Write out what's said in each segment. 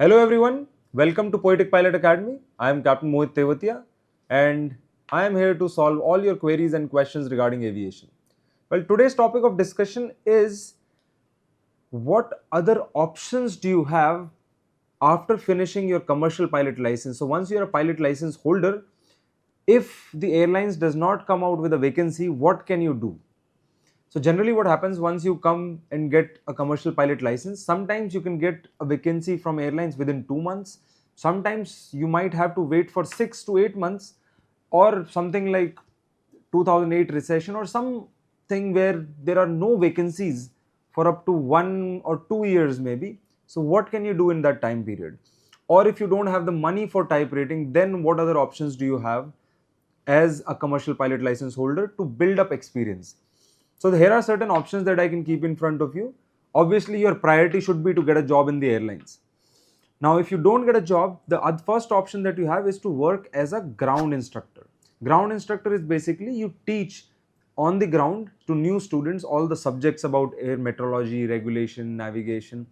Hello everyone, welcome to Poetic Pilot Academy. I am Captain Mohit Tewatia and I am here to solve all your queries and questions regarding aviation. Well, today's topic of discussion is what other options do you have after finishing your commercial pilot license? So once you are a pilot license holder, if the airlines does not come out with a vacancy, what can you do? So generally what happens once you come and get a commercial pilot license, sometimes you can get a vacancy from airlines within 2 months. Sometimes you might have to wait for 6 to 8 months or something like 2008 recession or something where there are no vacancies for up to 1 or 2 years maybe. So what can you do in that time period? Or if you don't have the money for type rating, then what other options do you have as a commercial pilot license holder to build up experience? So here are certain options that I can keep in front of you. Obviously, your priority should be to get a job in the airlines. Now, if you don't get a job, the first option that you have is to work as a ground instructor. Ground instructor is basically you teach on the ground to new students all the subjects about air meteorology, regulation, navigation.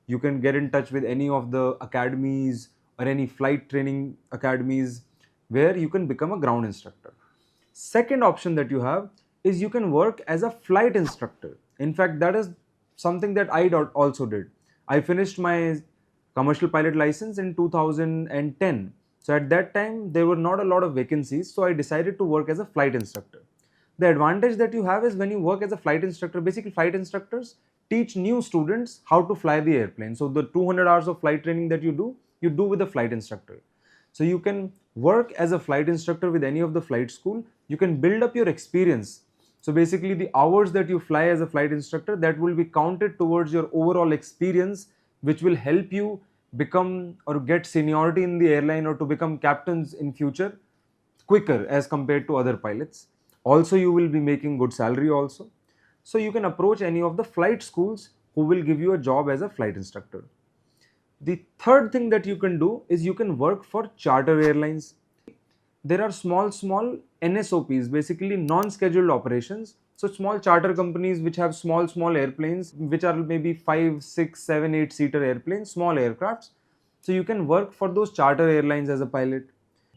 You can get in touch with any of the academies or any flight training academies where you can become a ground instructor. Second option that you have is you can work as a flight instructor. In fact, that is something that I also did. I finished my commercial pilot license in 2010. So at that time, there were not a lot of vacancies. So I decided to work as a flight instructor. The advantage that you have is when you work as a flight instructor, basically flight instructors teach new students how to fly the airplane. So the 200 hours of flight training that you do with a flight instructor. So you can work as a flight instructor with any of the flight school. You can build up your experience. So basically the hours that you fly as a flight instructor, that will be counted towards your overall experience, which will help you become or get seniority in the airline or to become captains in future quicker as compared to other pilots. Also, you will be making good salary also. So you can approach any of the flight schools who will give you a job as a flight instructor. The third thing that you can do is you can work for charter airlines. There are small NSOPs, basically non-scheduled operations. So small charter companies which have small airplanes, which are maybe 5, 6, 7, 8 seater airplanes, small aircrafts. So you can work for those charter airlines as a pilot.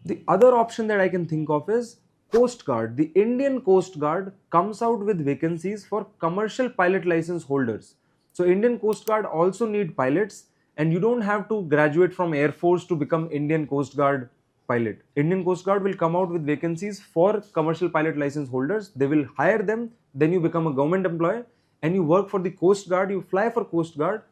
The other option that I can think of is Coast Guard. The Indian Coast Guard comes out with vacancies for commercial pilot license holders. So Indian Coast Guard also need pilots, and you don't have to graduate from Air Force to become Indian Coast Guard pilot. Indian Coast Guard will come out with vacancies for commercial pilot license holders. They will hire them, then you become a government employee and you work for the Coast Guard, you fly for Coast Guard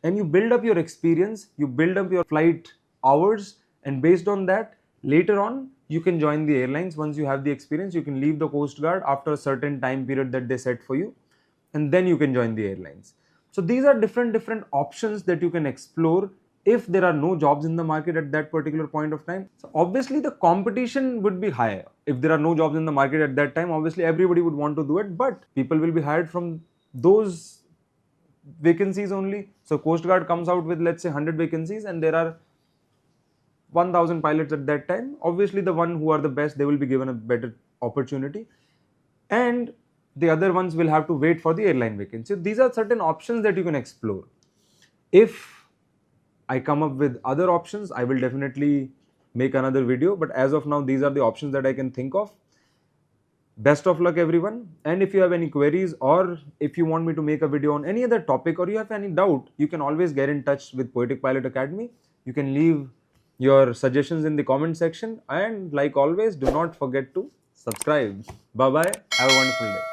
and you build up your experience, you build up your flight hours, and based on that, later on, you can join the airlines. Once you have the experience, you can leave the Coast Guard after a certain time period that they set for you, and then you can join the airlines. So these are different options that you can explore if there are no jobs in the market at that particular point of time. So obviously the competition would be higher. If there are no jobs in the market at that time, obviously everybody would want to do it, but people will be hired from those vacancies only. So Coast Guard comes out with, let's say, 100 vacancies and there are 1000 pilots at that time. Obviously the one who are the best, they will be given a better opportunity, and the other ones will have to wait for the airline vacancy. These are certain options that you can explore. If I come up with other options, I will definitely make another video, but as of now, these are the options that I can think of. Best of luck everyone, and if you have any queries or if you want me to make a video on any other topic or you have any doubt, you can always get in touch with Poetic Pilot Academy. You can leave your suggestions in the comment section, and like always, do not forget to subscribe. Bye bye, have a wonderful day.